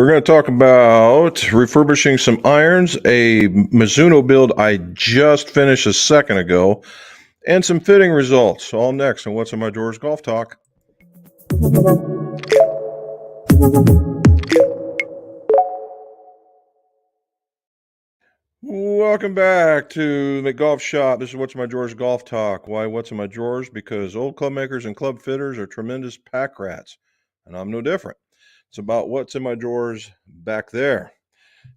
We're going to talk about refurbishing some irons, a Mizuno build I just finished a second ago, and some fitting results. All next on What's in My Drawers Golf Talk. Welcome back to the golf shop. This is What's in My Drawers Golf Talk. Why What's in My Drawers? Because old club makers and club fitters are tremendous pack rats, and I'm no different. It's about what's in my drawers back there.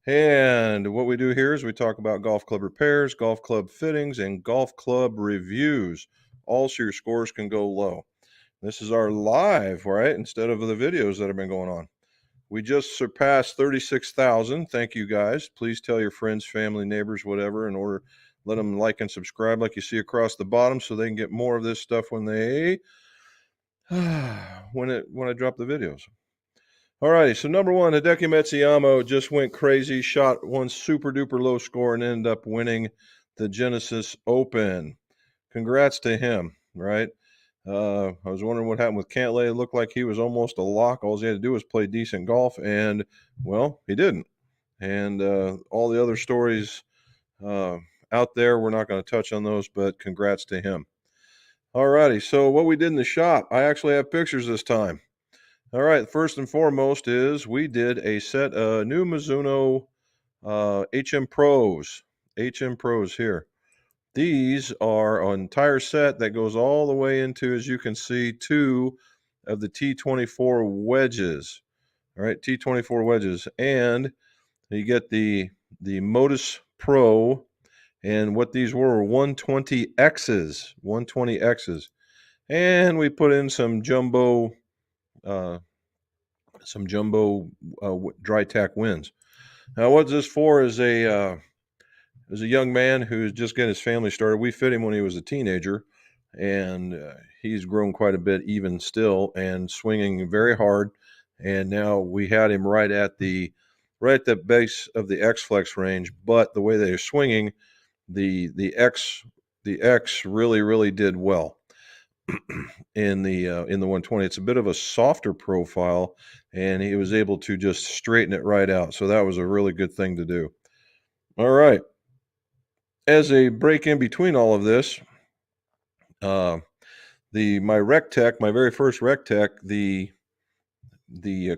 And what we do here is we talk about golf club repairs, golf club fittings, and golf club reviews, all so your scores can go low. This is our live, right? Instead of the videos that have been going on. We just surpassed 36,000. Thank you guys. Please tell your friends, family, neighbors, whatever, in order let them like and subscribe like you see across the bottom so they can get more of this stuff when they when I drop the videos. All righty, so number one, Hideki Matsuyama just went crazy, shot one super duper low score and ended up winning the Genesis Open. Congrats to him, right? I was wondering what happened with Cantlay. It looked like he was almost a lock. All he had to do was play decent golf, and, well, he didn't. And all the other stories out there, we're not going to touch on those, but congrats to him. All righty, so what we did in the shop, I actually have pictures this time. All right, first and foremost is we did a set of new Mizuno HM Pros here. These are an entire set that goes all the way into, as you can see, 2 of the T24 wedges. All right, T24 wedges. And you get the Modus Pro, and what these were 120Xs, 120Xs. And we put in some jumbo dry tack winds. Now, what this for is a young man who's just getting his family started. We fit him when he was a teenager, and he's grown quite a bit even still and swinging very hard. And now we had him right at the base of the X Flex range, but the way they're swinging, the X really did well in the 120. It's a bit of a softer profile, and he was able to just straighten it right out. So that was a really good thing to do. All right. As a break in between all of this, my Rec Tech, my very first Rec Tech, the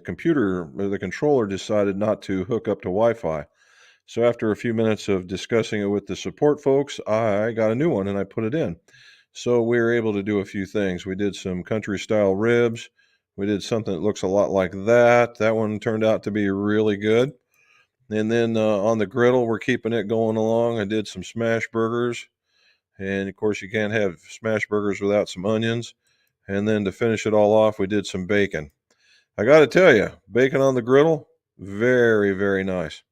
computer or the controller decided not to hook up to Wi-Fi. So after a few minutes of discussing it with the support folks, I got a new one and I put it in. So we were able to do a few things. We did some country style ribs. We did something that looks a lot like that. That one turned out to be really good. And then on the griddle, we're keeping it going along. I did some smash burgers. And of course, you can't have smash burgers without some onions. And then to finish it all off, we did some bacon. I got to tell you, bacon on the griddle, very nice.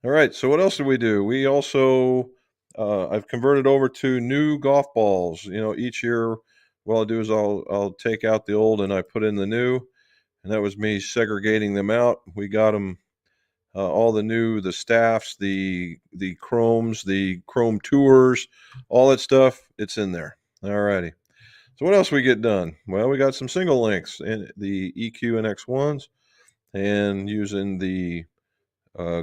All right, so what else did we do? We also, I've converted over to new golf balls. You know, each year, what I'll do is I'll take out the old and I put in the new, and that was me segregating them out. We got them, all the new, the staffs, the chromes, the chrome tours, all that stuff, it's in there. All righty. So what else we get done? Well, we got some single links in the EQ and X1s, and using the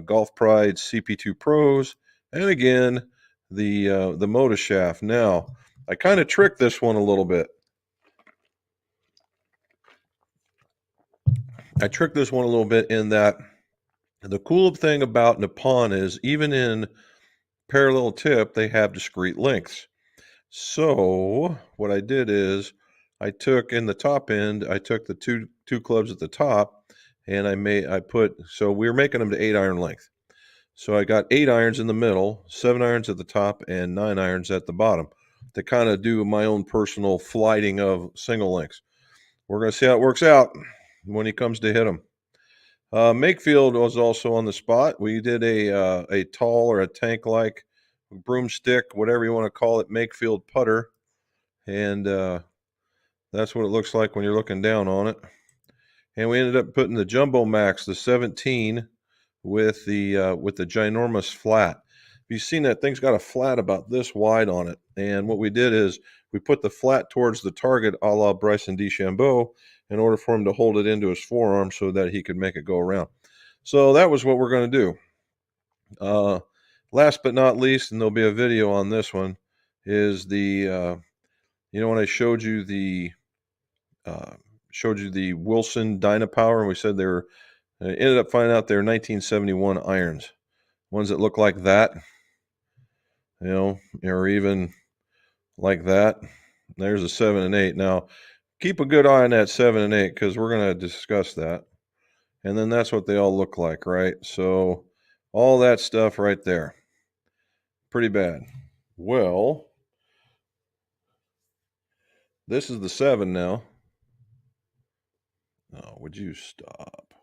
Golf Pride CP2 Pros, and again the Moda shaft. Now, I kind of tricked this one a little bit. I tricked this one a little bit in that the cool thing about Nippon is even in parallel tip, they have discrete lengths. So what I did is I took in the top end, I took the two clubs at the top, and so we were making them to 8-iron length. So I got 8 irons in the middle, 7 irons at the top, and 9 irons at the bottom to kind of do my own personal flighting of single lengths. We're going to see how it works out when he comes to hit them. Makefield was also on the spot. We did a tall or a tank-like broomstick, whatever you want to call it, Makefield putter, and that's what it looks like when you're looking down on it. And we ended up putting the Jumbo Max, the 17, with the ginormous flat. You've seen that thing's got a flat about this wide on it. And what we did is we put the flat towards the target a la Bryson DeChambeau in order for him to hold it into his forearm so that he could make it go around. So that was what we're going to do. Last but not least, and there'll be a video on this one, is the when I showed you the Wilson Dynapower, and we said they were ended up finding out they're 1971 irons, ones that look like that, or even like that. There's a 7 and 8. Now, keep a good eye on that 7 and 8 because we're going to discuss that. And then that's what they all look like, right? So all that stuff right there. Pretty bad. Well, this is the 7 now. Oh, would you stop?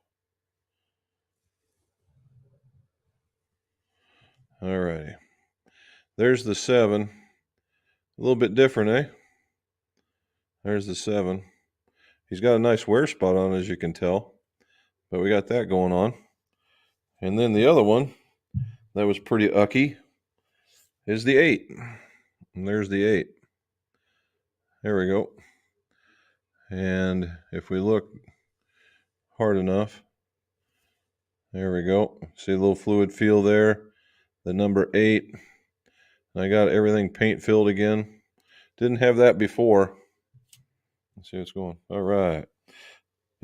All righty. There's the 7. A little bit different, eh? There's the 7. He's got a nice wear spot on, as you can tell. But we got that going on. And then the other one that was pretty ucky is the 8. And there's the 8. There we go. And if we look hard enough, there we go. See a little fluid feel there. The number 8. I got everything paint filled again. Didn't have that before. Let's see what's going. All right.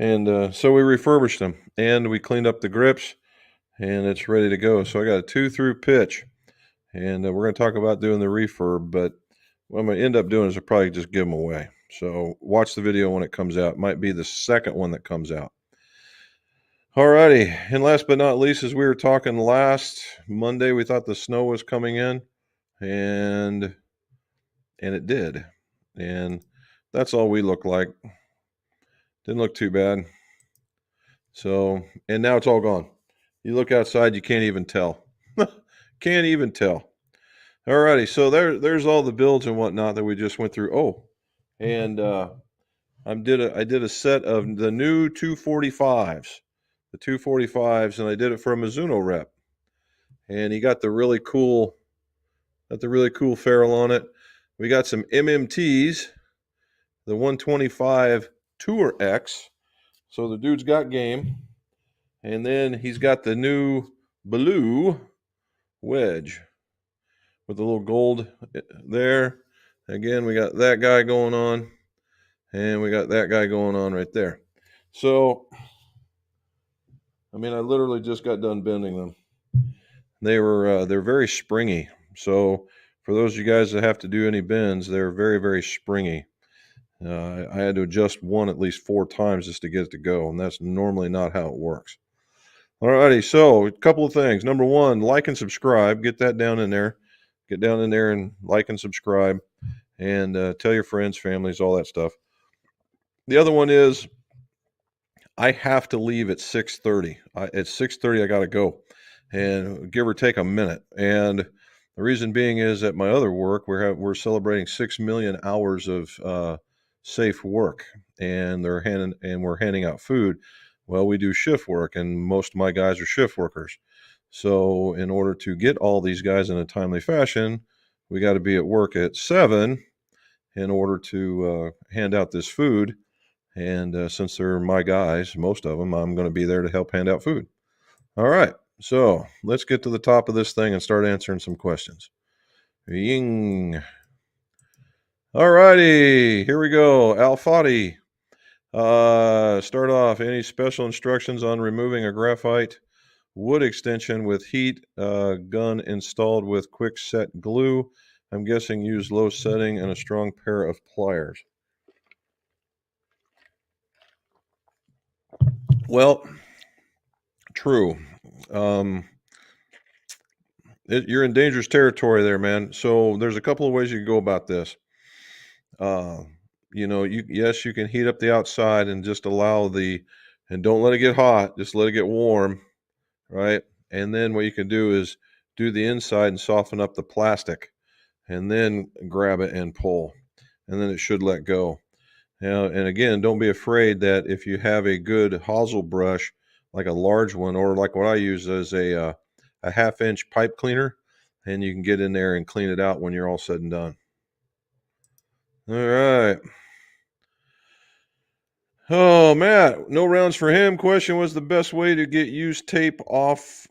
And so we refurbished them and we cleaned up the grips and it's ready to go. So I got a 2-through pitch and we're going to talk about doing the refurb, but what I'm going to end up doing is I'll probably just give them away. So watch the video when it comes out. It might be the second one that comes out. Alrighty, and last but not least, as we were talking last Monday, we thought the snow was coming in, and it did. And that's all we look like. Didn't look too bad. So, and now it's all gone. You look outside, you can't even tell. Can't even tell. Alrighty, so there's all the builds and whatnot that we just went through. Oh, and I did a set of the new 245s. The 245s, and I did it for a Mizuno rep. And he got the really cool ferrule on it. We got some MMTs, the 125 Tour X. So the dude's got game. And then he's got the new blue wedge with the little gold there. Again, we got that guy going on, and we got that guy going on right there. So, I mean, I literally just got done bending them. They're very springy. So for those of you guys that have to do any bends, they're very, very springy. I had to adjust one at least 4 times just to get it to go, and that's normally not how it works. Alrighty, so a couple of things. Number 1, like and subscribe. Get that down in there. Get down in there and like and subscribe, and tell your friends, families, all that stuff. The other one is I have to leave at 6:30. At 6:30, I got to go, and give or take a minute. And the reason being is at my other work, we're celebrating 6 million hours of safe work, and we're handing out food. Well, we do shift work, and most of my guys are shift workers. So in order to get all these guys in a timely fashion, we got to be at work at 7 in order to hand out this food. And since they're my guys, most of them, I'm going to be there to help hand out food. All right. So let's get to the top of this thing and start answering some questions. Ying. All righty. Here we go. Al Fadi. Start off. Any special instructions on removing a graphite wood extension with heat gun installed with quick set glue? I'm guessing use low setting and a strong pair of pliers. Well, true. You're in dangerous territory there, man. So there's a couple of ways you can go about this. Yes, you can heat up the outside and just and don't let it get hot. Just let it get warm, right? And then what you can do is do the inside and soften up the plastic, and then grab it and pull, and then it should let go. Now, and again, don't be afraid that if you have a good hosel brush, like a large one, or like what I use as a 1/2-inch pipe cleaner, and you can get in there and clean it out when you're all said and done. All right. Oh, Matt, no rounds for him. Question was the best way to get used tape off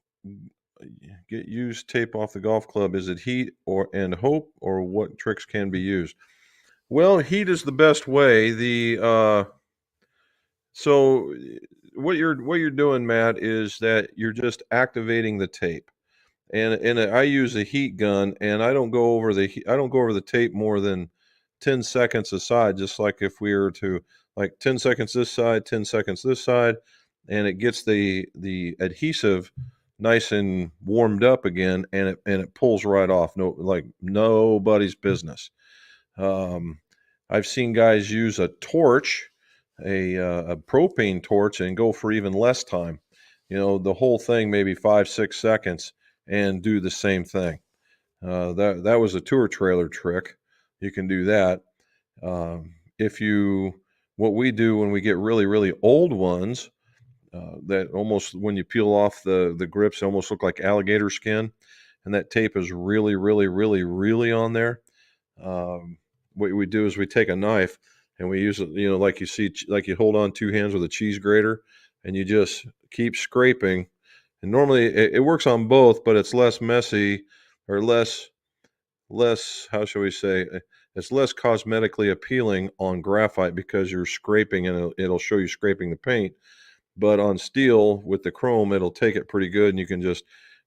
the golf club. Is it heat or and hope, or what tricks can be used? Well, heat is the best way. So what you're doing, Matt, is that you're just activating the tape. And I use a heat gun, and I don't go over the tape more than 10 seconds aside, just like if we were to, like, 10 seconds this side, 10 seconds this side, and it gets the adhesive nice and warmed up again, and it pulls right off. No, like nobody's business. Um, I've seen guys use a torch, a propane torch, and go for even less time. The whole thing maybe 5 6 seconds, and do the same thing. That was a tour trailer trick. You can do that. If you What we do when we get really really old ones, that almost, when you peel off the grips, they almost look like alligator skin, and that tape is really really really really on there. What we do is we take a knife, and we use it, like you see, like you hold on two hands with a cheese grater, and you just keep scraping. And normally it works on both, but it's less messy, or less, how shall we say, it's less cosmetically appealing on graphite, because you're scraping, and it'll show you scraping the paint. But on steel with the chrome, it'll take it pretty good, and you can just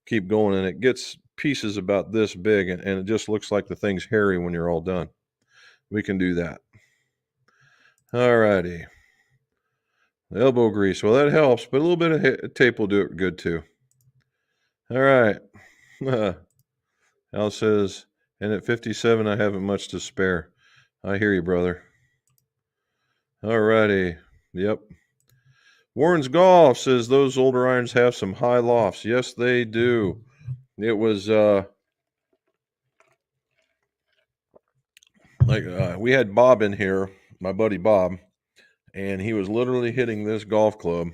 keep going, and it gets pieces about this big, and it just looks like the thing's hairy when you're all done. We can do that. All righty. Elbow grease. Well, that helps, but a little bit of tape will do it good too. All right. Al says, and at 57, I haven't much to spare. I hear you, brother. All righty. Yep. Warren's Golf says those older irons have some high lofts. Yes, they do. It was we had Bob in here, my buddy Bob, and he was literally hitting this golf club,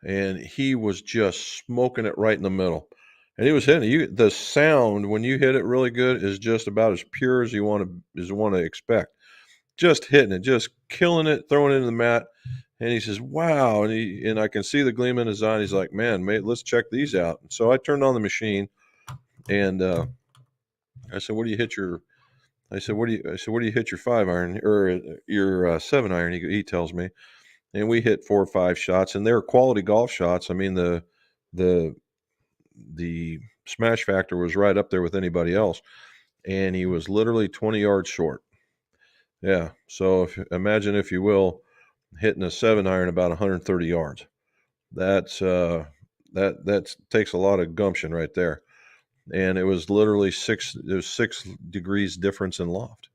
and he was just smoking it right in the middle. And he was hitting you. The sound when you hit it really good is just about as pure as you want to expect. Just hitting it, just killing it, throwing it into the mat. And he says, "Wow!" And I can see the gleam in his eye. And he's like, "Man, mate, let's check these out." So I turned on the machine, and I said, "What do you hit your?" I said, "What do you hit your 5-iron or your 7-iron?" He tells me, and we hit 4 or 5 shots, and they're quality golf shots. I mean, the the smash factor was right up there with anybody else, and he was literally 20 yards short. Yeah. So imagine, if you will, hitting a 7-iron about 130 yards. That's that takes a lot of gumption right there. And it was literally there's 6 degrees difference in loft.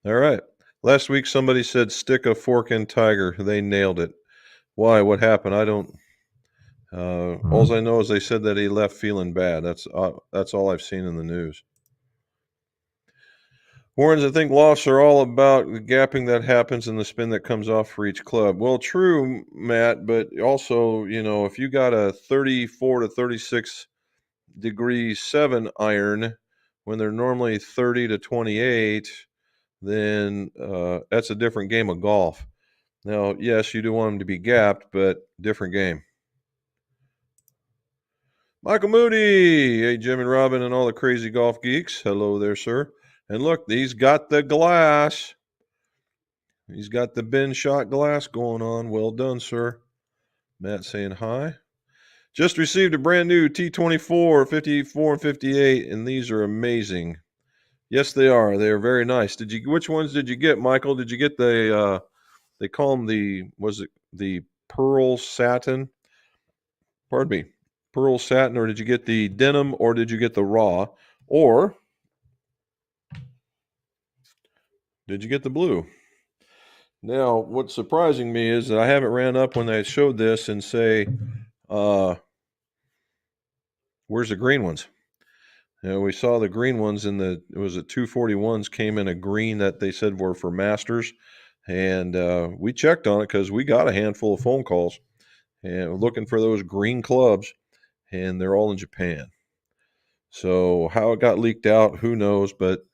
All right. Last week somebody said stick a fork in Tiger. They nailed it. Why? What happened? I don't. All I know is they said that he left feeling bad. That's all I've seen in the news. Warrens, I think lofts are all about the gapping that happens and the spin that comes off for each club. Well, true, Matt, but also, if you got a 34 to 36 degree 7-iron when they're normally 30 to 28, then that's a different game of golf. Now, yes, you do want them to be gapped, but different game. Michael Moody. Hey, Jim and Robin and all the crazy golf geeks. Hello there, sir. And look, he's got the glass. He's got the bin shot glass going on. Well done, sir. Matt saying hi. Just received a brand new T24, 54 and 58, and these are amazing. Yes, they are. They are very nice. Which ones did you get, Michael? Did you get they call them was it the pearl satin? Pardon me. Pearl satin, or did you get the denim, or did you get the raw? Or did you get the blue? Now, what's surprising me is that I haven't ran up when I showed this and say, where's the green ones? We saw the green ones it was at 241s came in a green that they said were for Masters. And we checked on it because we got a handful of phone calls and looking for those green clubs, and they're all in Japan. So how it got leaked out, who knows, but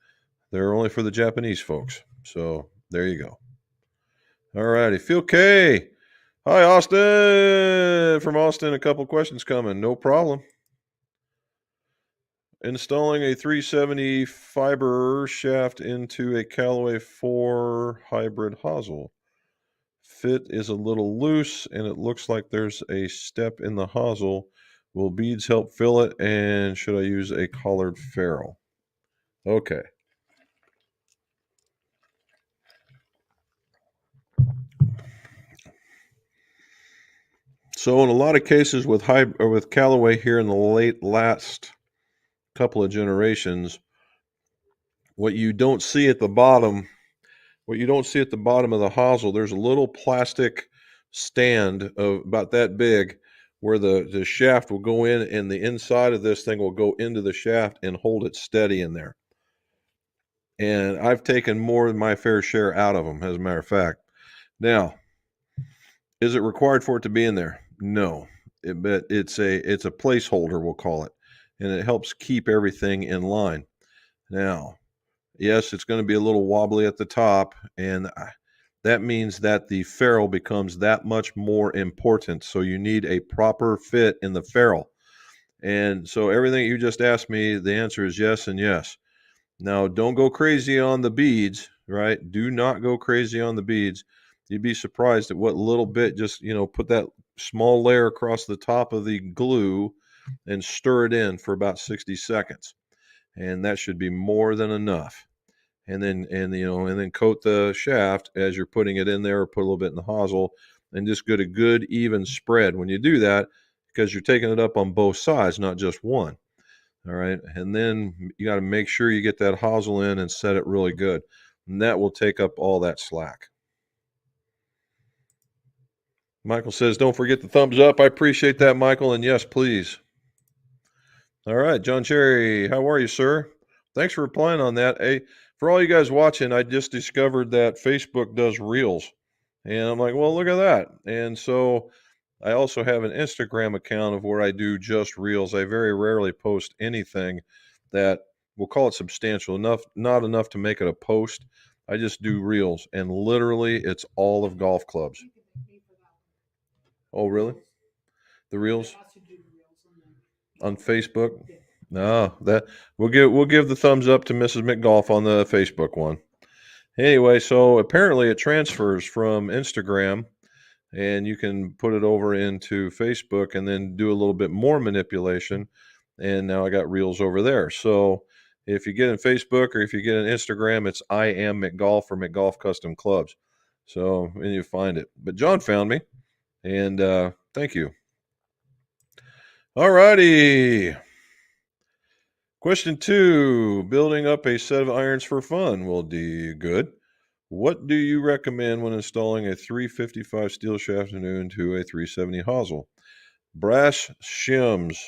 they're only for the Japanese folks. So there you go. All righty. Phil K. Hi, Austin. From Austin, a couple questions coming. No problem. Installing a 370 fiber shaft into a Callaway 4 hybrid hosel. Fit is a little loose and it looks like there's a step in the hosel. Will beads help fill it, and should I use a collared ferrule? Okay. So in a lot of cases with Callaway here in the last couple of generations, what you don't see at the bottom of the hosel, there's a little plastic stand of about that big where the shaft will go in, and the inside of this thing will go into the shaft and hold it steady in there. And I've taken more than my fair share out of them, as a matter of fact. Now, is it required for it to be in there? No, but it's a placeholder, we'll call it, and it helps keep everything in line. Now, yes, it's going to be a little wobbly at the top, and that means that the ferrule becomes that much more important. So you need a proper fit in the ferrule. And so everything you just asked me, the answer is yes and yes. Now, don't go crazy on the beads, right? Do not go crazy on the beads. You'd be surprised at what little bit, just, put that small layer across the top of the glue and stir it in for about 60 seconds. And that should be more than enough. And then coat the shaft as you're putting it in there, or put a little bit in the hosel, and just get a good even spread when you do that, because you're taking it up on both sides, not just one. All right. And then you got to make sure you get that hosel in and set it really good. And that will take up all that slack. Michael says, don't forget the thumbs up. I appreciate that, Michael. And yes, please. All right. John Cherry, how are you, sir? Thanks for replying on that. Hey, for all you guys watching, I just discovered that Facebook does reels. And I'm like, well, look at that. And so I also have an Instagram account of where I do just reels. I very rarely post anything that, we'll call it substantial enough, not enough to make it a post. I just do reels, and literally it's all of golf clubs. Oh, really? The reels on Facebook? No, that we'll give the thumbs up to Mrs. McGolf on the Facebook one. Anyway, so apparently it transfers from Instagram, and you can put it over into Facebook and then do a little bit more manipulation. And now I got reels over there. So if you get in Facebook or if you get in Instagram, it's I am McGolf or McGolf Custom Clubs. So, and you find it. But John found me, and thank you. All righty. Question 2, building up a set of irons for fun will do you good. What do you recommend when installing a 355 steel shaft into a 370 hosel? Brass shims.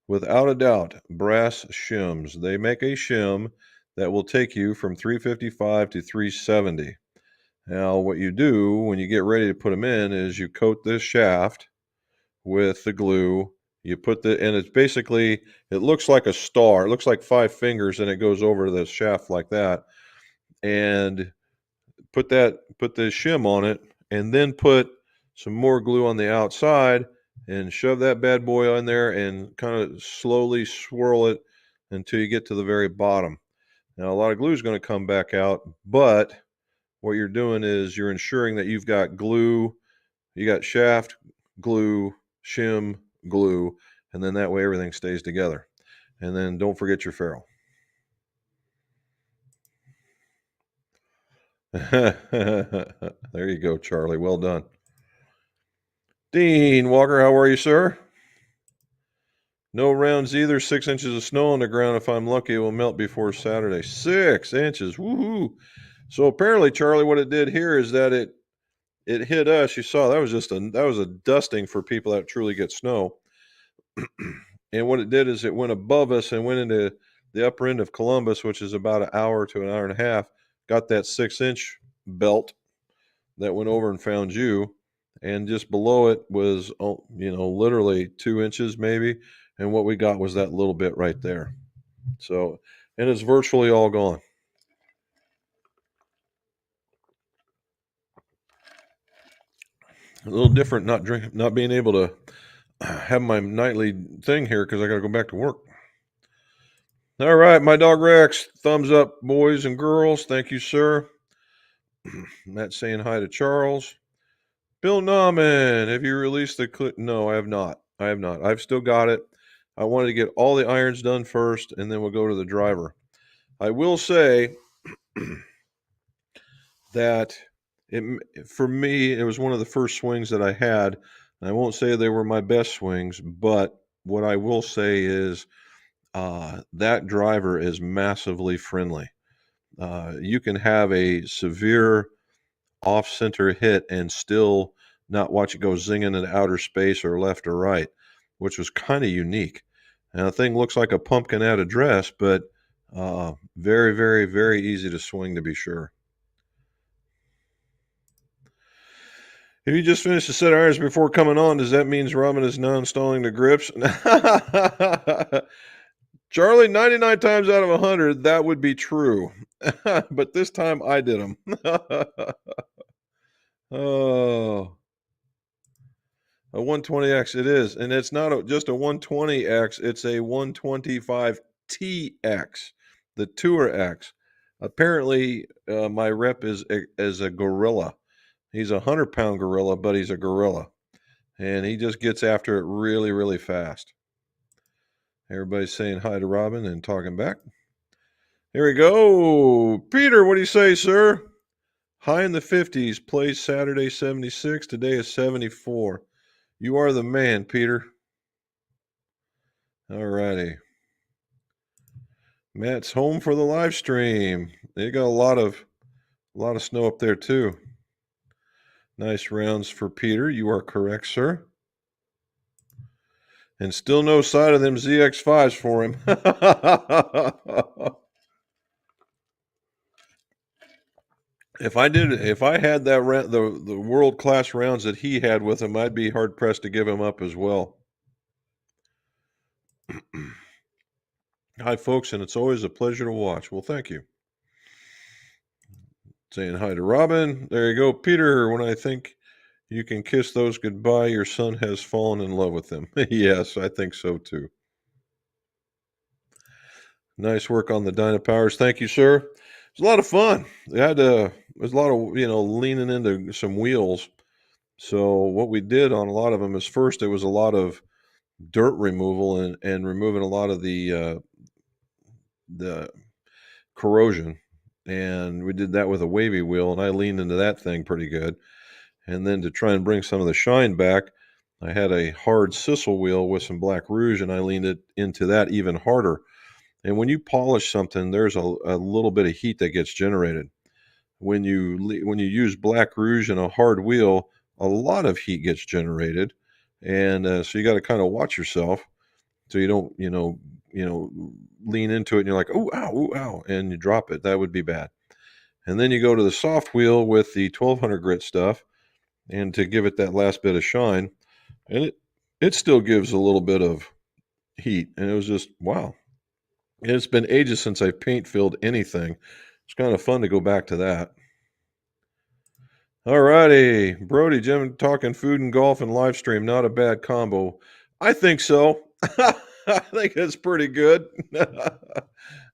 Without a doubt, brass shims. They make a shim that will take you from 355 to 370. Now, what you do when you get ready to put them in is you coat this shaft with the glue. You put and it's basically, it looks like a star. It looks like 5 fingers, and it goes over the shaft like that. And put the shim on it, and then put some more glue on the outside, and shove that bad boy on there and kind of slowly swirl it until you get to the very bottom. Now, a lot of glue is going to come back out, but what you're doing is you're ensuring that you've got glue, you got shaft, glue, shim, glue, and then that way everything stays together. And then don't forget your ferrule. There you go, Charlie. Well done. Dean Walker, how are you, sir? No rounds either. 6 inches of snow on the ground. If I'm lucky, it will melt before Saturday. 6 inches. Woohoo. So apparently, Charlie, what it did here is that it hit us. You saw that was a dusting for people that truly get snow. And what it did is it went above us and went into the upper end of Columbus, which is about an hour to an hour and a half. Got that 6-inch belt that went over and found you. And just below it was, literally 2 inches maybe. And what we got was that little bit right there. So, and it's virtually all gone. A little different not being able to have my nightly thing here because I got to go back to work. All right, my dog Rex, thumbs up, boys and girls. Thank you, sir. Matt saying hi to Charles. Bill Nauman, have you released the clip? No, I have not. I have not. I've still got it. I wanted to get all the irons done first, and then we'll go to the driver. I will say that for me, it was one of the first swings that I had. I won't say they were my best swings, but what I will say is that driver is massively friendly. You can have a severe off-center hit and still not watch it go zinging in outer space or left or right, which was kind of unique. And the thing looks like a pumpkin at a dress, but very, very, very easy to swing to be sure. If you just finished a set of irons before coming on, does that mean Robin is now installing the grips? Charlie, 99 times out of 100, that would be true. But this time I did them. Oh, a 120X it is. And it's not just a 120X, it's a 125TX, the Tour X. Apparently, my rep is a gorilla. He's a 100-pound gorilla, but he's a gorilla. And he just gets after it really, really fast. Everybody's saying hi to Robin and talking back. Here we go. Peter, what do you say, sir? High in the 50s, plays Saturday 76. Today is 74. You are the man, Peter. All righty. Matt's home for the live stream. They got a lot of snow up there too. Nice rounds for Peter. You are correct, sir. And still no sight of them ZX5s for him. If I had that the world-class rounds that he had with him, I'd be hard-pressed to give him up as well. Hi, folks, and it's always a pleasure to watch. Well, thank you. Saying hi to Robin. There you go. Peter, when I think you can kiss those goodbye, your son has fallen in love with them. Yes, I think so, too. Nice work on the Dynapowers. Thank you, sir. It was a lot of fun. There was a lot of, leaning into some wheels. So what we did on a lot of them is first it was a lot of dirt removal and removing a lot of the corrosion. And we did that with a wavy wheel, and I leaned into that thing pretty good. And then to try and bring some of the shine back, I had a hard sisal wheel with some black rouge, and I leaned it into that even harder. And when you polish something, there's a little bit of heat that gets generated. When you use black rouge and a hard wheel, a lot of heat gets generated, and so you got to kind of watch yourself so you don't lean into it and you're like, oh, ow, ooh, ow, and you drop it. That would be bad. And then you go to the soft wheel with the 1200 grit stuff, and to give it that last bit of shine, and it still gives a little bit of heat, and it was just wow. And it's been ages since I've paint filled anything. It's kind of fun to go back to that. All righty, Brody, Jim, talking food and golf and live stream, not a bad combo. I think so. I think that's pretty good.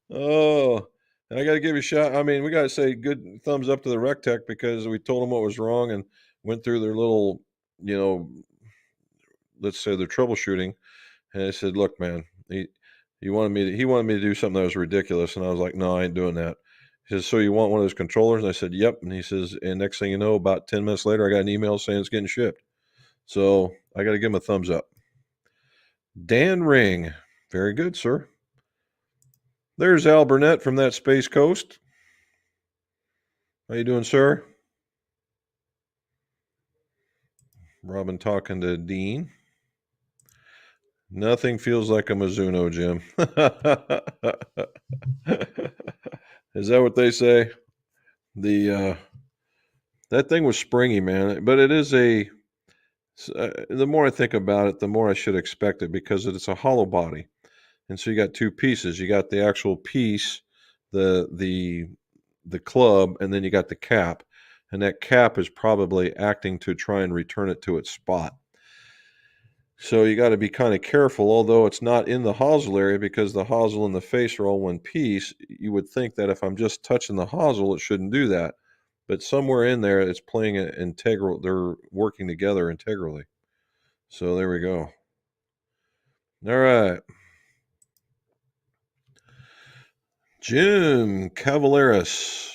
Oh, I got to give you a shout. I mean, we got to say good thumbs up to the Rec Tech because we told them what was wrong and went through their little, let's say their troubleshooting. And I said, look, man, he wanted me to do something that was ridiculous. And I was like, no, I ain't doing that. He says, so you want one of those controllers? And I said, yep. And he says, and next thing you know, about 10 minutes later, I got an email saying it's getting shipped. So I got to give him a thumbs up. Dan Ring. Very good, sir. There's Al Burnett from that Space Coast. How you doing, sir? Robin talking to Dean. Nothing feels like a Mizuno, Jim. Is that what they say? That thing was springy, man. But it is the more I think about it, the more I should expect it because it's a hollow body. And so you got two pieces. You got the actual piece, the club, and then you got the cap. and that cap is probably acting to try and return it to its spot. So you got to be kind of careful, although it's not in the hosel area because the hosel and the face are all one piece. You would think that if I'm just touching the hosel, it shouldn't do that. But somewhere in there, it's playing an integral. They're working together integrally. So there we go. All right. Jim Cavaleris.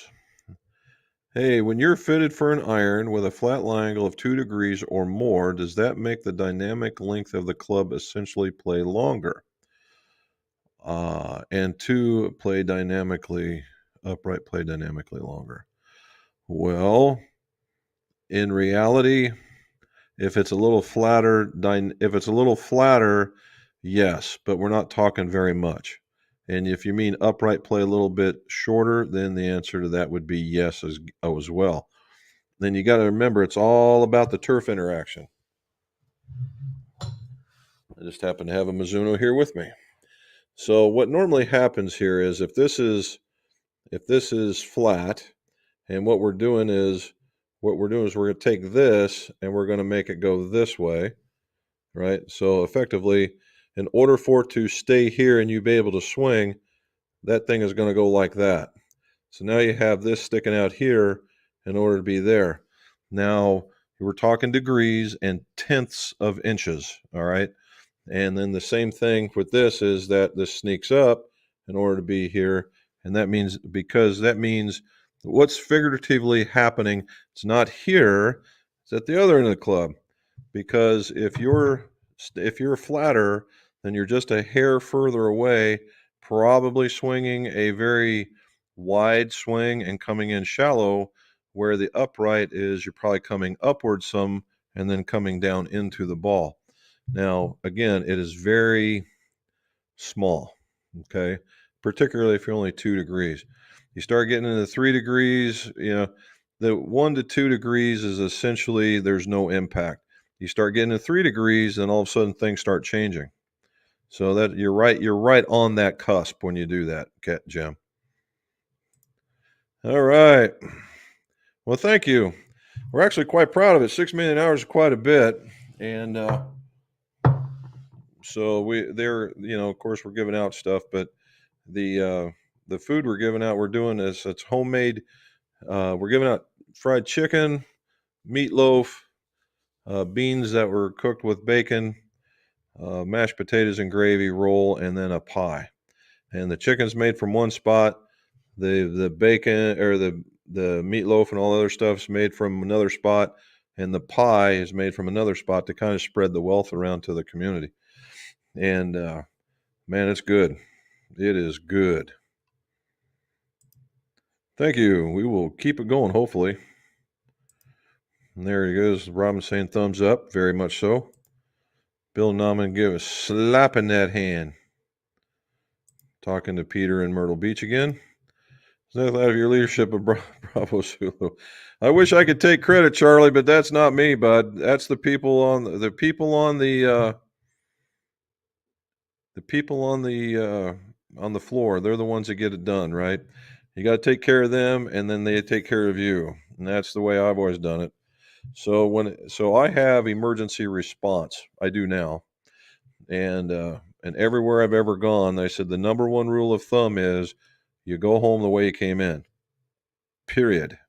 Hey, when you're fitted for an iron with a flat lie angle of 2 degrees or more, does that make the dynamic length of the club essentially play longer? And 2, play dynamically, upright play dynamically longer. Well, in reality, if it's a little flatter, yes, but we're not talking very much. And if you mean upright play a little bit shorter, then the answer to that would be yes as well. Then you got to remember it's all about the turf interaction. I just happen to have a Mizuno here with me. So what normally happens here is if this is flat, and what we're doing is we're going to take this and we're going to make it go this way, right? So effectively, in order for it to stay here and you be able to swing, that thing is going to go like that. So now you have this sticking out here in order to be there. Now we're talking degrees and tenths of inches, all right? And then the same thing with this is that this sneaks up in order to be here. And that means, because that means what's figuratively happening, it's not here, it's at the other end of the club. Because if you're flatter, then you're just a hair further away, probably swinging a very wide swing and coming in shallow, where the upright is you're probably coming upward some and then coming down into the ball. Now, again, it is very small, okay? Particularly if you're only 2 degrees. You start getting into 3 degrees, the 1 to 2 degrees is essentially there's no impact. You start getting to 3 degrees, and all of a sudden things start changing. So that you're right on that cusp when you do that, Jim. All right. Well, thank you. We're actually quite proud of it. 6 million hours is quite a bit, and so of course, we're giving out stuff, but the food we're doing is it's homemade. We're giving out fried chicken, meatloaf, beans that were cooked with bacon, mashed potatoes and gravy roll, and then a pie. And the chicken's made from one spot. The bacon or the meatloaf and all the other stuff's made from another spot, and the pie is made from another spot to kind of spread the wealth around to the community. And man, it's good. It is good. Thank you. We will keep it going, hopefully. And there he goes. Robin saying thumbs up. Very much so. Bill Nauman give a slap in that hand. Talking to Peter in Myrtle Beach again. Glad of your leadership of Bravo Zulu. I wish I could take credit, Charlie, but that's not me, bud. That's the people on the floor. They're the ones that get it done, right? You got to take care of them, and then they take care of you, and that's the way I've always done it. So I have emergency response. I do now, and everywhere I've ever gone, they said the number one rule of thumb is you go home the way you came in. Period.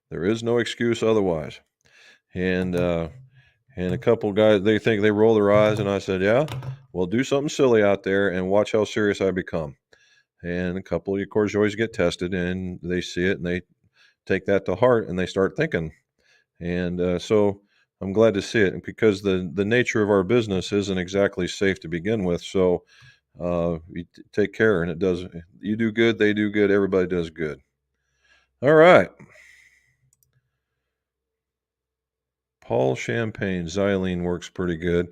There is no excuse otherwise. And a couple guys, they think they roll their eyes, and I said, yeah, well, do something silly out there and watch how serious I become. And a couple, of course, you always get tested, and they see it, and they take that to heart, and they start thinking. And so I'm glad to see it, because the nature of our business isn't exactly safe to begin with. So you take care, and it does. You do good, they do good, everybody does good. All right. Paul Champagne, xylene works pretty good.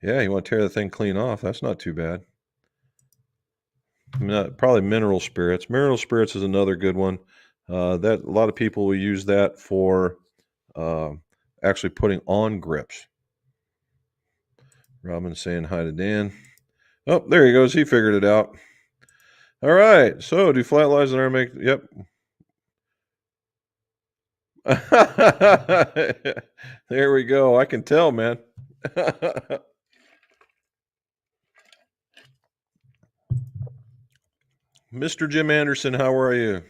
Yeah, you want to tear the thing clean off. That's not too bad. Probably mineral spirits. Mineral spirits is another good one. That a lot of people will use that for actually putting on grips. Robin's saying hi to Dan. Oh, there he goes. He figured it out. All right. So, do flat lies and iron make? Yep. There we go. I can tell, man. Mr. Jim Anderson, how are you?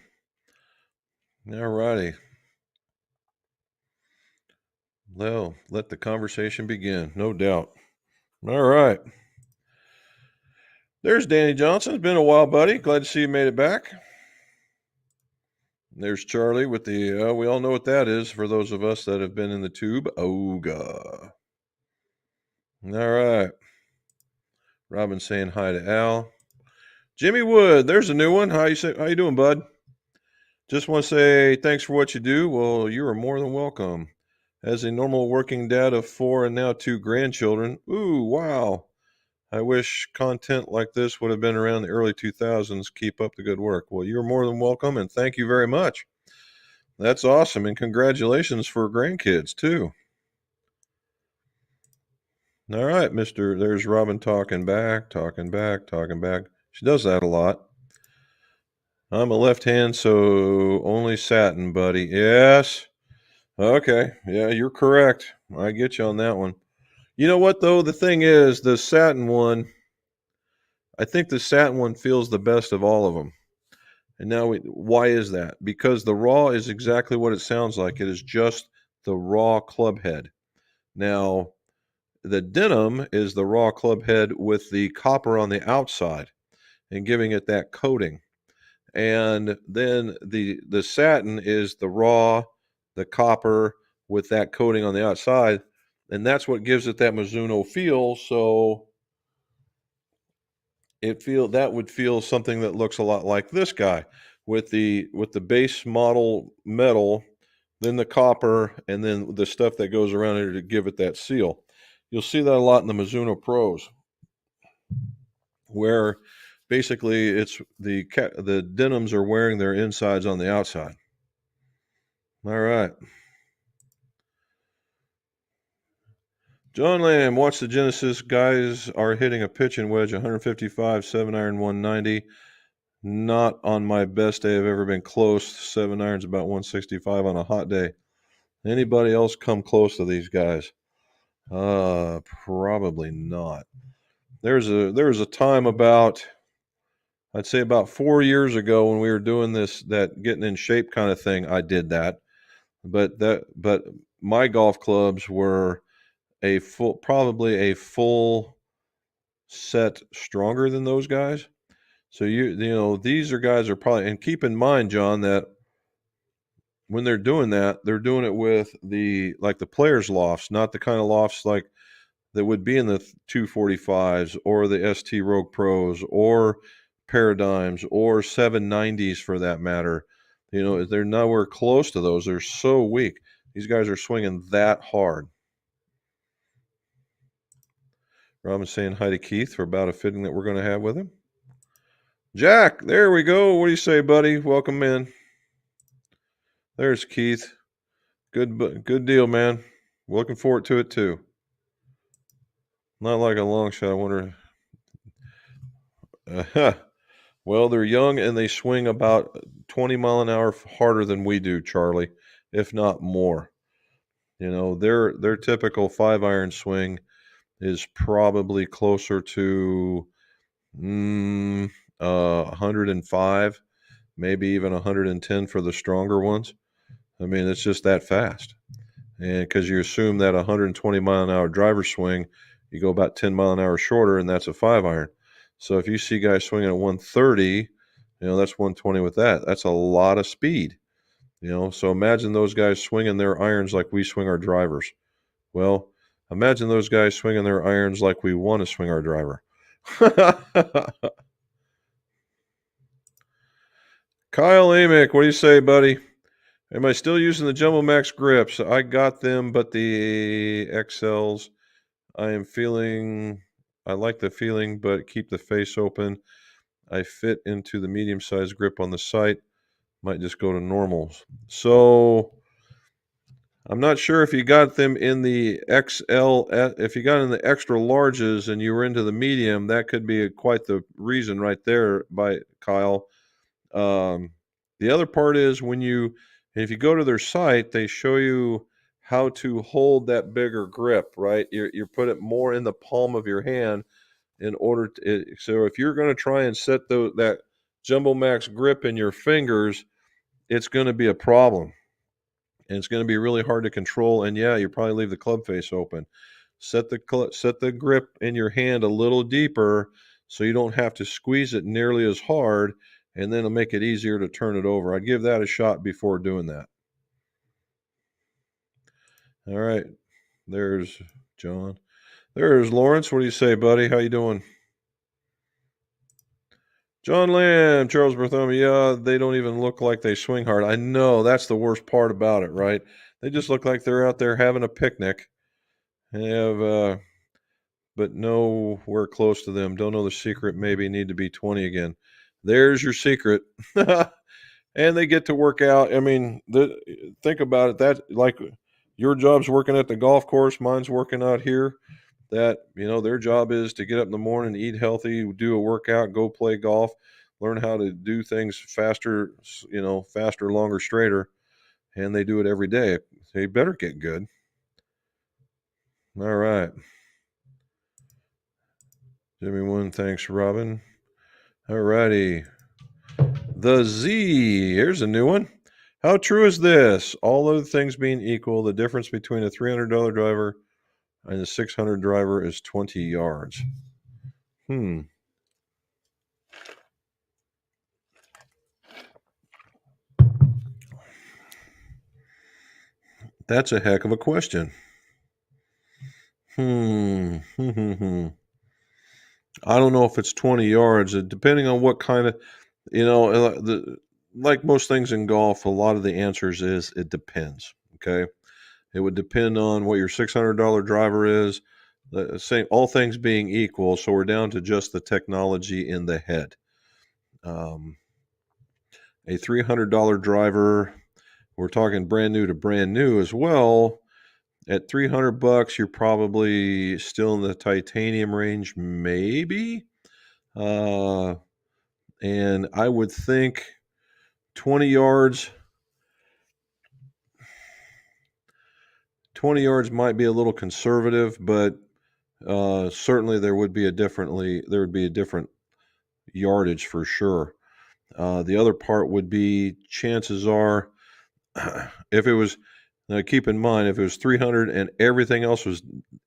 All righty. Well, let the conversation begin, no doubt. All right. There's Danny Johnson. It's been a while, buddy. Glad to see you made it back. There's Charlie with the, we all know what that is for those of us that have been in the tube. Ooga. All right. Robin saying hi to Al. Jimmy Wood, there's a new one. How you doing, bud? Just want to say thanks for what you do. Well, you are more than welcome. As a normal working dad of 4 and now 2 grandchildren, ooh, wow. I wish content like this would have been around the early 2000s. Keep up the good work. Well, you're more than welcome, and thank you very much. That's awesome, and congratulations for grandkids, too. All right, Mr. There's Robin talking back. She does that a lot. I'm a left hand, so only satin, buddy. Yes. Okay. Yeah, you're correct. I get you on that one. You know what, though? The thing is, the satin one, I think the satin one feels the best of all of them. And now, why is that? Because the raw is exactly what it sounds like. It is just the raw club head. Now, the denim is the raw club head with the copper on the outside and giving it that coating. And then the satin is the raw, the copper with that coating on the outside, and that's what gives it that Mizuno feel. So that would feel something that looks a lot like this guy with the base model metal, then the copper, and then the stuff that goes around it to give it that seal. You'll see that a lot in the Mizuno Pros, where basically it's the denims are wearing their insides on the outside. All right. John Lamb, watch the Genesis. Guys are hitting a pitch and wedge, 155, 7-iron, 190. Not on my best day I've ever been close. 7-iron's about 165 on a hot day. Anybody else come close to these guys? Probably not. There was a time I'd say about 4 years ago when we were doing that getting in shape kind of thing. I did that, but my golf clubs were probably a full set stronger than those guys. So these guys are probably, and keep in mind, John, that when they're doing that, they're doing it with the players' lofts, not the kind of lofts like that would be in the 245s or the ST Rogue Pros or Paradigms or 790s for that matter. They're nowhere close to those. They're so weak. These guys are swinging that hard. Robin's saying hi to Keith for about a fitting that we're going to have with him. Jack, there we go. What do you say, buddy? Welcome in. There's Keith. Good deal, man. Looking forward to it, too. Not like a long shot. I wonder. Well, they're young and they swing about 20 mile an hour harder than we do, Charlie, if not more. Their typical 5-iron swing is probably closer to 105, maybe even 110 for the stronger ones. I mean, it's just that fast. And because you assume that 120 mile an hour driver swing, you go about 10 mile an hour shorter, and that's a 5-iron. So if you see guys swinging at 130, that's 120 with that. That's a lot of speed. So imagine those guys swinging their irons like we swing our drivers. Well, imagine those guys swinging their irons like we want to swing our driver. Kyle Amick, what do you say, buddy? Am I still using the Jumbo Max grips? I got them, but the XLs, I like the feeling, but keep the face open. I fit into the medium-sized grip on the site. Might just go to normals. So I'm not sure if you got them in the XL. If you got in the extra larges and you were into the medium, that could be quite the reason right there by Kyle. The other part is And if you go to their site, they show you how to hold that bigger grip, right? You put it more in the palm of your hand in order to, so if you're going to try and set that Jumbo Max grip in your fingers, it's going to be a problem. And it's going to be really hard to control. And yeah, you probably leave the club face open. Set the grip in your hand a little deeper so you don't have to squeeze it nearly as hard, and then it'll make it easier to turn it over. I'd give that a shot before doing that. All right. There's John. There's Lawrence. What do you say, buddy? How you doing? John Lamb, Charles Bartholomew. Yeah, they don't even look like they swing hard. I know, that's the worst part about it, right? They just look like they're out there having a picnic. But nowhere close to them. Don't know the secret. Maybe need to be 20 again. There's your secret. And they get to work out. I mean, think about it. That, like, your job's working at the golf course, mine's working out here. That, their job is to get up in the morning, eat healthy, do a workout, go play golf, learn how to do things faster, faster, longer, straighter. And they do it every day. They better get good. All right. Jimmy one, thanks, Robin. All righty. The Z. Here's a new one. How true is this? All other things being equal, the difference between a $300 driver and a $600 driver is 20 yards. That's a heck of a question. I don't know if it's 20 yards, depending on what kind of, like most things in golf, a lot of the answers is it depends. Okay. It would depend on what your $600 driver is, same, all things being equal. So we're down to just the technology in the head. A $300 driver, we're talking brand new to brand new as well. At $300, you're probably still in the titanium range, maybe. And I would think 20 yards. 20 yards might be a little conservative, but certainly there would be a different yardage for sure. The other part would be, chances are, if it was, now keep in mind, if it was 300 and everything else was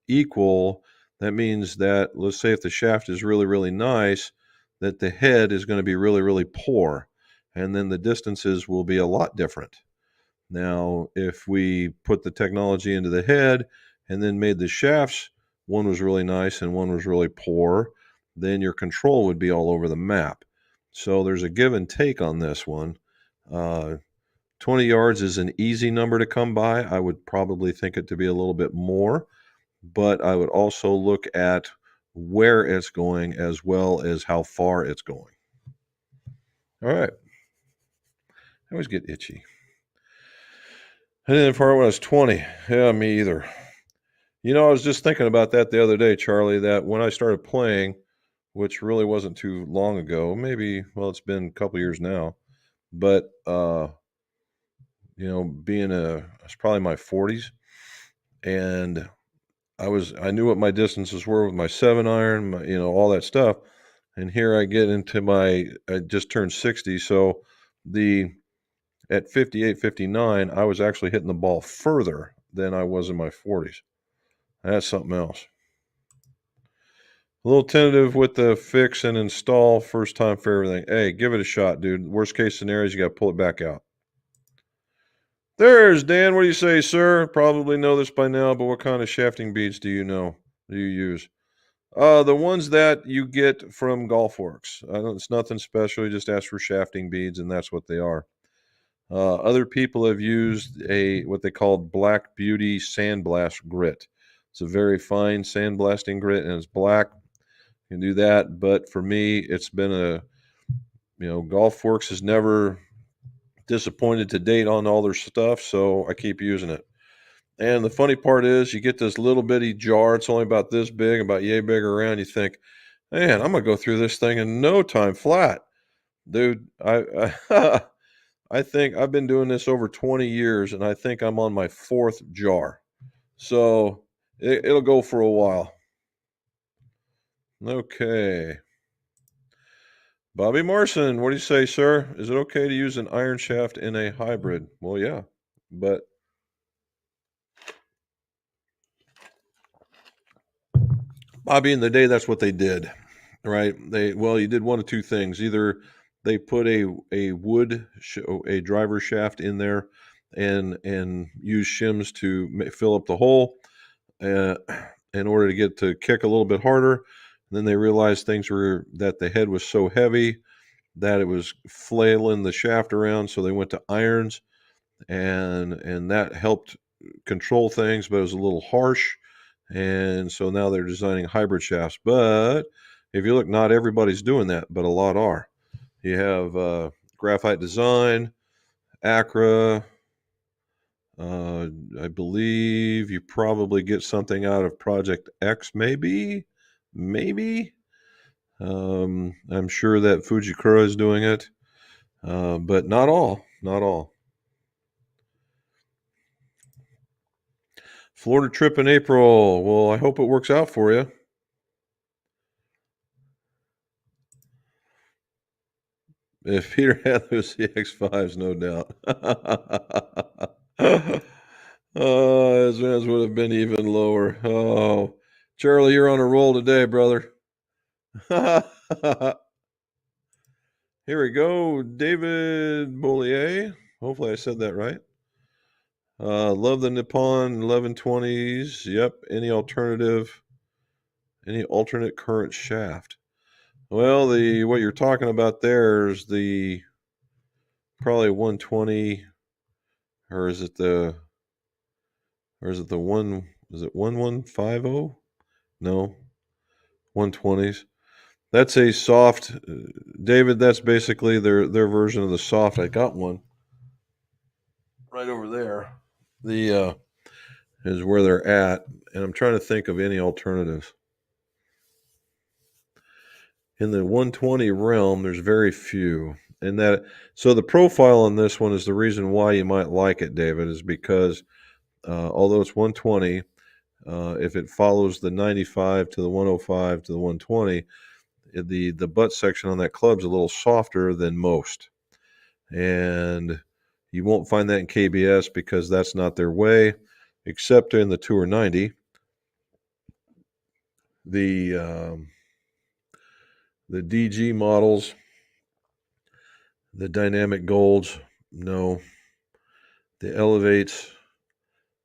equal, that means that, let's say if the shaft is really, really nice, that the head is going to be really, really poor. And then the distances will be a lot different. Now, if we put the technology into the head and then made the shafts, one was really nice and one was really poor, then your control would be all over the map. So there's a give and take on this one. 20 yards is an easy number to come by. I would probably think it to be a little bit more, but I would also look at where it's going as well as how far it's going. All right. I always get itchy. I didn't fart when I was 20. Yeah, me either. I was just thinking about that the other day, Charlie, that when I started playing, which really wasn't too long ago, maybe, well, it's been a couple years now, but, it's probably my 40s, and I knew what my distances were with my 7-iron, all that stuff. And here I get into I just turned 60. So at 58, 59, I was actually hitting the ball further than I was in my 40s. That's something else. A little tentative with the fix and install, first time for everything. Hey, give it a shot, dude. Worst case scenario is you got to pull it back out. There's Dan. What do you say, sir? Probably know this by now, but what kind of shafting beads do you use? The ones that you get from GolfWorks. It's nothing special. You just ask for shafting beads, and that's what they are. Other people have used what they call Black Beauty Sandblast grit. It's a very fine sandblasting grit, and it's black. You can do that, but for me, it's been GolfWorks has never disappointed to date on all their stuff, so I keep using it. And the funny part is, you get this little bitty jar. It's only about this big, about yay big around. You think, man, I'm gonna go through this thing in no time flat, dude. I I think I've been doing this over 20 years, and I think I'm on my fourth jar. So it'll go for a while. Okay. Bobby Morrison, what do you say, sir? Is it okay to use an iron shaft in a hybrid? Well, yeah, but Bobby, in the day, that's what they did, right? You did one of two things. Either they put a driver shaft in there and use shims to fill up the hole uh, in order to get to kick a little bit harder. And then they realized that the head was so heavy that it was flailing the shaft around, so they went to irons, and that helped control things, but it was a little harsh. And so now they're designing hybrid shafts. But if you look, not everybody's doing that, but a lot are. You have Graphite Design, Acra. I believe you probably get something out of Project X, maybe. I'm sure that Fujikura is doing it, but not all. Not all. Florida trip in April. Well, I hope it works out for you. If Peter had those CX5s, no doubt. His hands would have been even lower. Oh, Charlie, you're on a roll today, brother. Here we go. David Bollier. Hopefully I said that right. Love the Nippon 1120s. Yep. Any alternate current shaft? Well, what you're talking about there is the probably 120, or is it the 1150? No, 120s. That's a soft, David. That's basically their version of the soft. I got one right over there. The is where they're at, and I'm trying to think of any alternatives. In the 120 realm, there's very few. So the profile on this one is the reason why you might like it, David, is because although it's 120, if it follows the 95 to the 105 to the 120, the butt section on that club's a little softer than most. And you won't find that in KBS because that's not their way, except in the Tour 90. The DG models, the dynamic golds, no. The elevates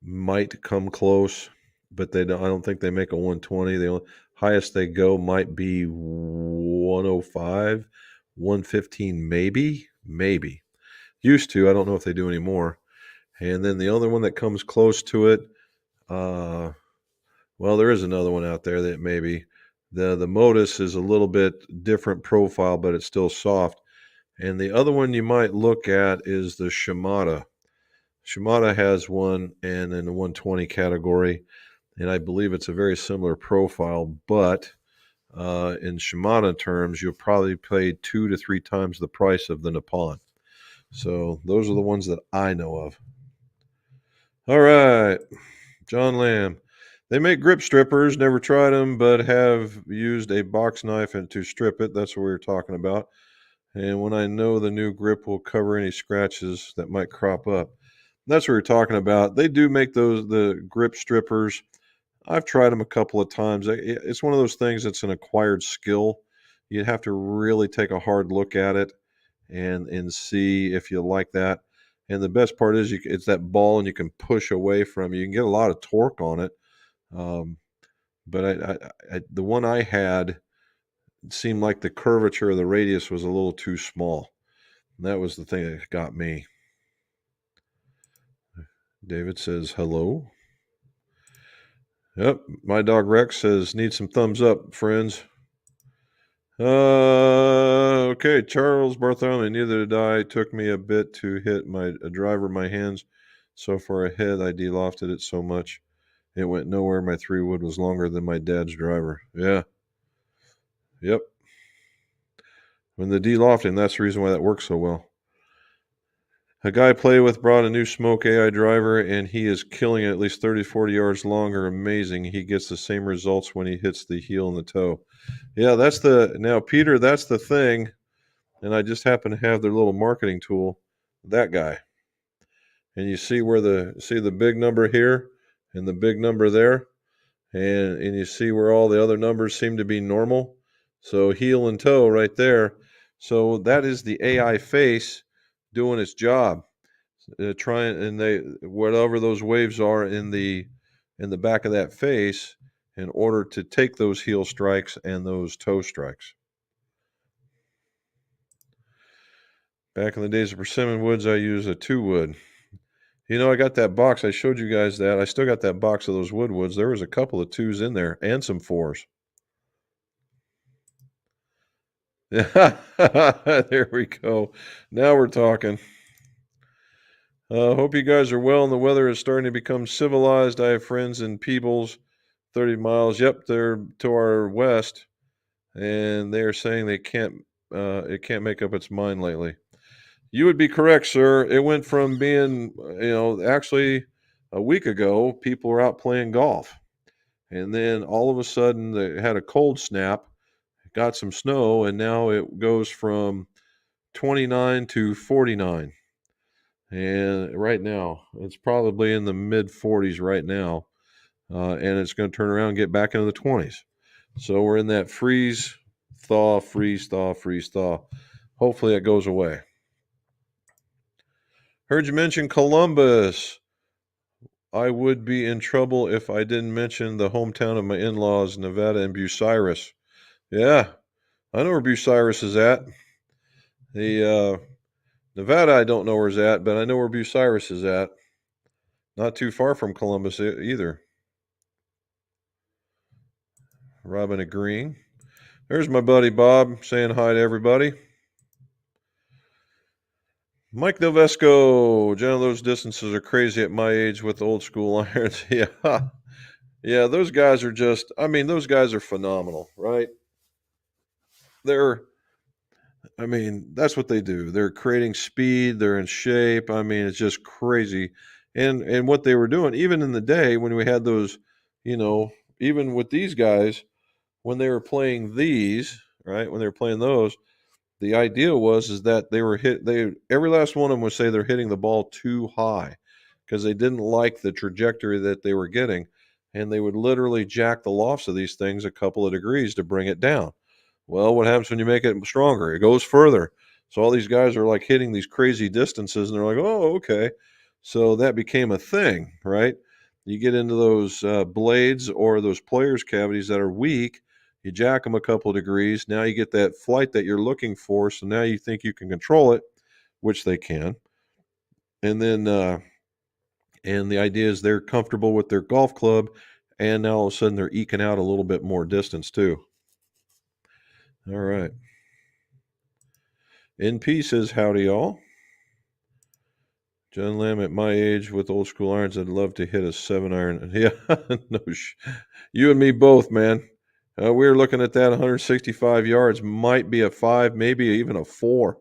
might come close, but I don't think they make a 120. The highest they go might be 105, 115, maybe. Used to. I don't know if they do anymore. And then the other one that comes close to it, there is another one out there that maybe. The Modus is a little bit different profile, but it's still soft. And the other one you might look at is the Shimada. Shimada has one, and in the 120 category, and I believe it's a very similar profile, but in Shimada terms, you'll probably pay 2 to 3 times the price of the Nippon. So those are the ones that I know of. All right, John Lamb. They make grip strippers. Never tried them, but have used a box knife to strip it. That's what we were talking about. And when I know the new grip will cover any scratches that might crop up. That's what we're talking about. They do make the grip strippers. I've tried them a couple of times. It's one of those things that's an acquired skill. You have to really take a hard look at it and see if you like that. And the best part is it's that ball, and you can push away from it. You can get a lot of torque on it. But the one I had seemed like the curvature of the radius was a little too small. And that was the thing that got me. David says hello. Yep, my dog Rex says need some thumbs up, friends. Okay, Charles Bartholomew. Neither did I. It took me a bit to hit a driver in my hands. So far ahead, I de-lofted it so much it went nowhere. My 3-wood was longer than my dad's driver. Yeah. Yep. When the de-lofting, that's the reason why that works so well. A guy I play with brought a new Smoke AI driver, and he is killing it at least 30, 40 yards longer. Amazing. He gets the same results when he hits the heel and the toe. Yeah, now, Peter, that's the thing. And I just happen to have their little marketing tool, that guy. And you see see the big number here and the big number there, and you see where all the other numbers seem to be normal. So heel and toe right there. So that is the AI face doing its job. Trying and they whatever those waves are in the back of that face in order to take those heel strikes and those toe strikes. Back in the days of persimmon woods, I used a 2-wood. I got that box. I showed you guys that. I still got that box of those woodwoods. There was a couple of 2s in there and some 4s. There we go. Now we're talking. Hope you guys are well and the weather is starting to become civilized. I have friends in Peebles, 30 miles. Yep, they're to our west, and they are saying it can't make up its mind lately. You would be correct, sir. It went from being, actually a week ago, people were out playing golf. And then all of a sudden they had a cold snap, got some snow, and now it goes from 29 to 49. And right now, it's probably in the mid 40s right now. And it's going to turn around and get back into the 20s. So we're in that freeze, thaw, freeze, thaw, freeze, thaw. Hopefully it goes away. Heard you mention Columbus. I would be in trouble if I didn't mention the hometown of my in-laws, Nevada and Bucyrus. Yeah, I know where Bucyrus is at. The Nevada, I don't know where it's at, but I know where Bucyrus is at. Not too far from Columbus either. Robin agreeing. There's my buddy Bob saying hi to everybody. Mike Novesco, John, those distances are crazy at my age with old school irons. Yeah. Yeah, those guys are those guys are phenomenal, right? That's what they do. They're creating speed, they're in shape. It's just crazy. And what they were doing, even in the day when we had those, even with these guys, when they were playing these, right? When they were playing those, the idea is that every last one of them would say they're hitting the ball too high because they didn't like the trajectory that they were getting. And they would literally jack the lofts of these things a couple of degrees to bring it down. Well, what happens when you make it stronger? It goes further. So all these guys are like hitting these crazy distances, and they're like, oh, okay. So that became a thing, right? You get into those blades or those players' cavities that are weak, you jack them a couple of degrees. Now you get that flight that you're looking for. So now you think you can control it, which they can. And then, and the idea is they're comfortable with their golf club, and now all of a sudden they're eking out a little bit more distance too. All right. NP says, howdy, y'all. John Lamb, at my age with old school irons, I'd love to hit a 7-iron. Yeah, no, you and me both, man. We were looking at that 165 yards, might be a 5, maybe even a 4.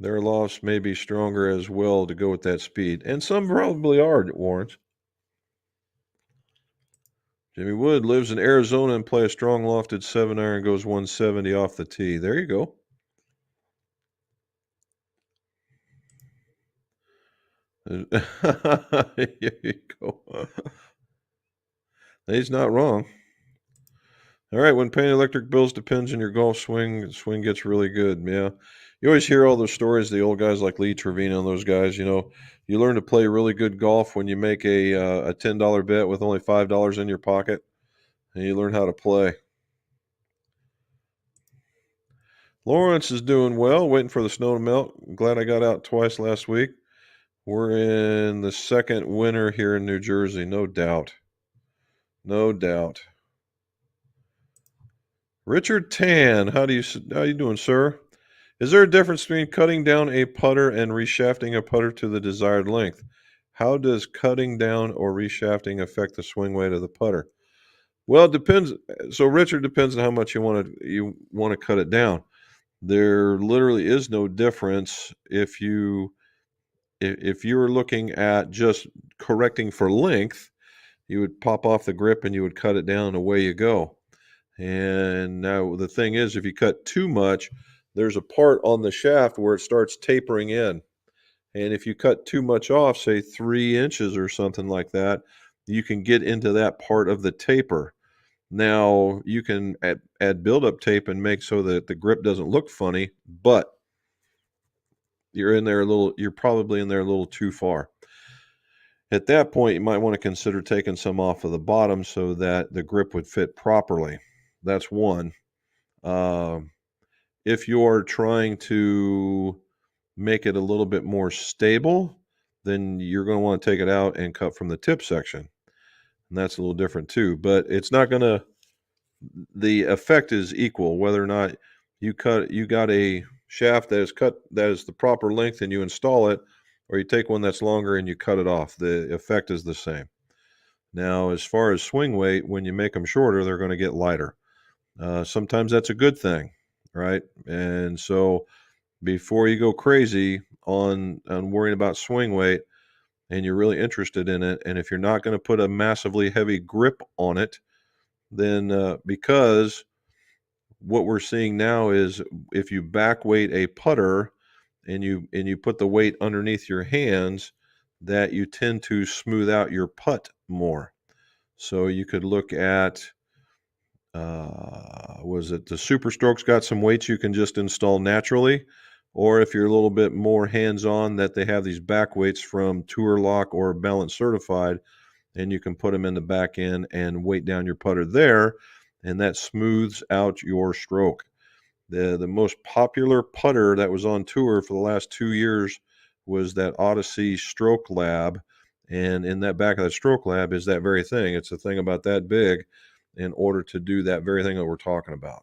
Their lofts may be stronger as well to go with that speed. And some probably are, Warrens. Jimmy Wood lives in Arizona and play a strong lofted 7-iron, goes 170 off the tee. There you go. There you go. He's not wrong. All right, when paying electric bills depends on your golf swing. The swing gets really good. Yeah. You always hear all those stories, the old guys like Lee Trevino and those guys, you learn to play really good golf when you make a $10 bet with only $5 in your pocket, and you learn how to play. Lawrence is doing well, waiting for the snow to melt. Glad I got out twice last week. We're in the second winter here in New Jersey, no doubt. No doubt. Richard Tan, how you doing, sir? Is there a difference between cutting down a putter and reshafting a putter to the desired length? How does cutting down or reshafting affect the swing weight of the putter? Well, it depends. So, Richard, depends on how much you want to cut it down. There literally is no difference if you're looking at just correcting for length. You would pop off the grip and you would cut it down, and away you go. And now the thing is, if you cut too much, there's a part on the shaft where it starts tapering in. And if you cut too much off, say 3 inches or something like that, you can get into that part of the taper. Now you can add buildup tape and make so that the grip doesn't look funny, but you're probably in there a little too far. At that point, you might want to consider taking some off of the bottom so that the grip would fit properly. That's one. Um, if you're trying to make it a little bit more stable, then you're going to want to take it out and cut from the tip section. And that's a little different too, but it's not going to, the effect is equal whether or not you got a shaft that is cut, that is the proper length, and you install it, or you take one that's longer and you cut it off. The effect is the same. Now, as far as swing weight, when you make them shorter, they're going to get lighter. Sometimes that's a good thing, right? And so before you go crazy on worrying about swing weight, and you're really interested in it, and if you're not going to put a massively heavy grip on it, then because what we're seeing now is if you back weight a putter and you put the weight underneath your hands, that you tend to smooth out your putt more. So you could look at was it the Super Strokes got some weights you can just install naturally, or if you're a little bit more hands-on, that they have these back weights from Tour Lock or Balance Certified, and you can put them in the back end and weight down your putter there, and that smooths out your stroke. The most popular putter that was on tour for the last 2 years was that Odyssey Stroke Lab, and in that back of that Stroke Lab is that very thing. It's a thing about that big in order to do that very thing that we're talking about.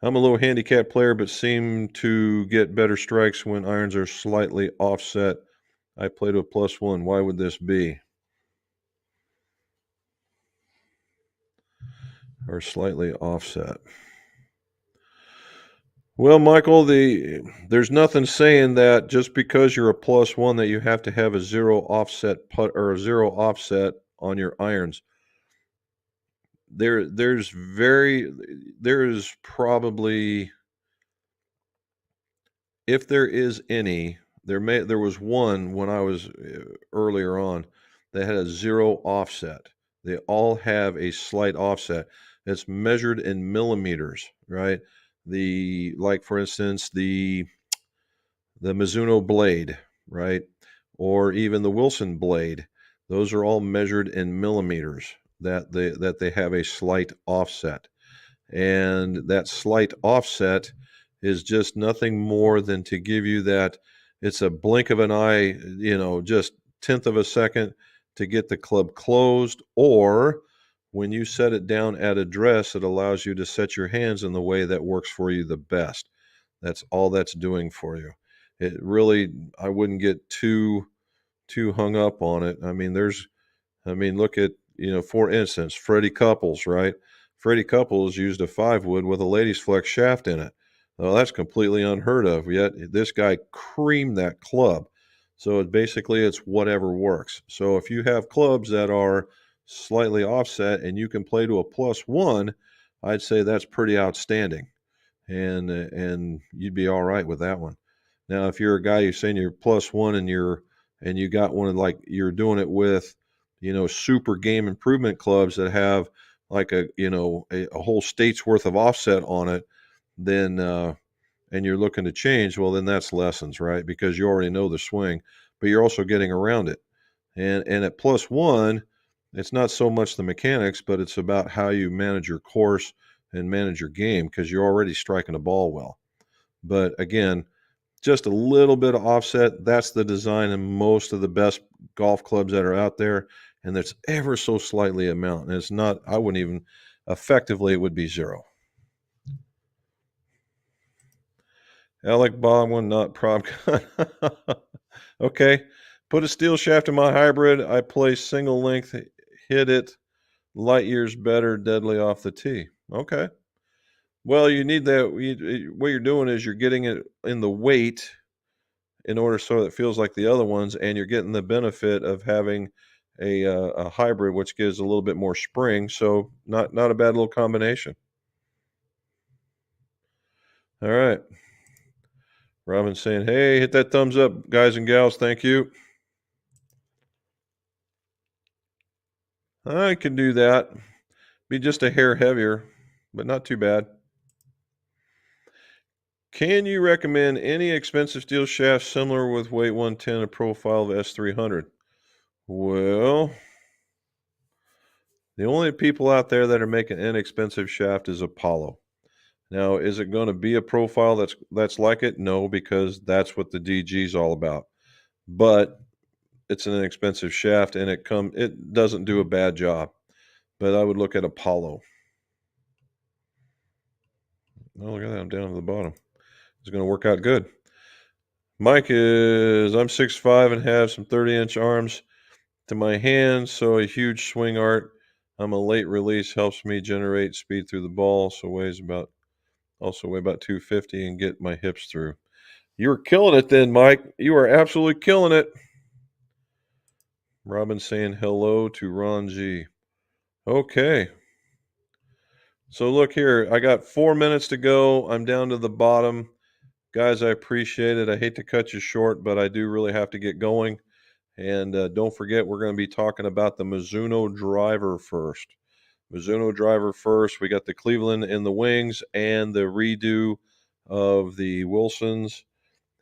I'm a low handicap player, but seem to get better strikes when irons are slightly offset. I play to a +1. Why would this be? Or slightly offset. Well, Michael, there's nothing saying that just because you're a +1 that you have to have a zero offset putt or a zero offset on your irons. There is probably, if there is any, there was one when I was earlier on that had a zero offset. They all have a slight offset. It's measured in millimeters, right? Like for instance, the Mizuno blade, right? Or even the Wilson blade. Those are all measured in millimeters, that they have a slight offset. And that slight offset is just nothing more than to give you that, it's a blink of an eye, just tenth of a second to get the club closed, or when you set it down at address, it allows you to set your hands in the way that works for you the best. That's all that's doing for you. It really, I wouldn't get too hung up on it. Look at, for instance, Freddie Couples, right? Freddie Couples used a 5-wood with a ladies flex shaft in it. Well, that's completely unheard of. Yet this guy creamed that club. So it's whatever works. So if you have clubs that are slightly offset and you can play to a +1, I'd say that's pretty outstanding, and you'd be all right with that one. Now, if you're a guy who's saying you're +1 and you got one of, like, you're doing it with, super game improvement clubs that have like a whole state's worth of offset on it, then and you're looking to change, well, then that's lessons, right? Because you already know the swing, but you're also getting around it. And at +1, it's not so much the mechanics, but it's about how you manage your course and manage your game, because you're already striking the ball well. But again, just a little bit of offset, that's the design in most of the best golf clubs that are out there, and that's ever so slightly amount. And it's not, I wouldn't even, effectively, it would be zero. Alec Baldwin, not prop. Okay. Put a steel shaft in my hybrid. I play single length, hit it light years better, deadly off the tee. Okay. Well, you need that. What you're doing is you're getting it in the weight in order so it feels like the other ones, and you're getting the benefit of having a hybrid, which gives a little bit more spring. So not a bad little combination. All right. Robin's saying, "Hey, hit that thumbs up, guys and gals. Thank you." I can do that. Be just a hair heavier, but not too bad. Can you recommend any expensive steel shaft similar with weight 110 and profile of S300? Well, the only people out there that are making inexpensive shaft is Apollo. Now, is it going to be a profile that's like it? No, because that's what the DG is all about. But it's an inexpensive shaft, and it doesn't do a bad job. But I would look at Apollo. Oh, look at that! I'm down to the bottom. It's going to work out good. Mike is I'm 6'5" and have some 30-inch arms to my hands, so a huge swing art. I'm a late release, helps me generate speed through the ball, so also weigh about 250 and get my hips through. You were killing it then, Mike. You are absolutely killing it. Robin saying hello to Ron G. Okay. So look here, I got 4 minutes to go. I'm down to the bottom. Guys, I appreciate it. I hate to cut you short, but I do really have to get going. And don't forget, we're going to be talking about the Mizuno driver first. Mizuno driver first. We got the Cleveland in the wings and the redo of the Wilsons.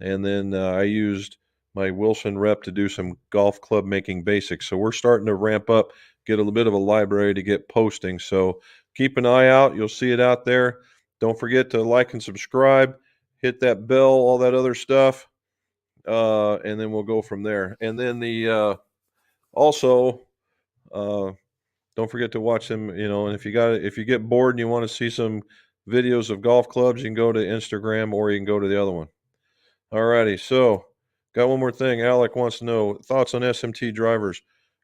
And then I used my Wilson rep to do some golf club making basics. So we're starting to ramp up, get a little bit of a library to get posting. So keep an eye out. You'll see it out there. Don't forget to like and subscribe, hit that bell, all that other stuff. And then we'll go from there. And then also, uh, don't forget to watch them, and if you get bored and you want to see some videos of golf clubs, you can go to Instagram or you can go to the other one. All righty. So, got one more thing. Alec wants to know thoughts on SMT drivers.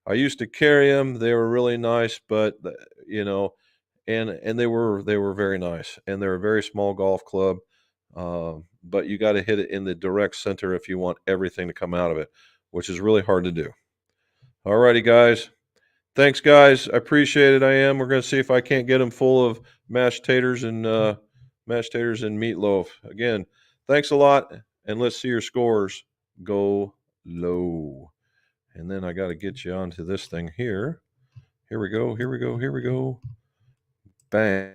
I used to carry them. They were really nice, but you know, and they were very nice, and they're a very small golf club. But you got to hit it in the direct center if you want everything to come out of it, which is really hard to do. All righty, guys. Thanks, guys. I appreciate it. I am. We're going to see if I can't get them full of mashed taters and meatloaf. Again, thanks a lot, and let's see your scores go low. And then I got to get you onto this thing here. Here we go. Here we go. Here we go. Bang.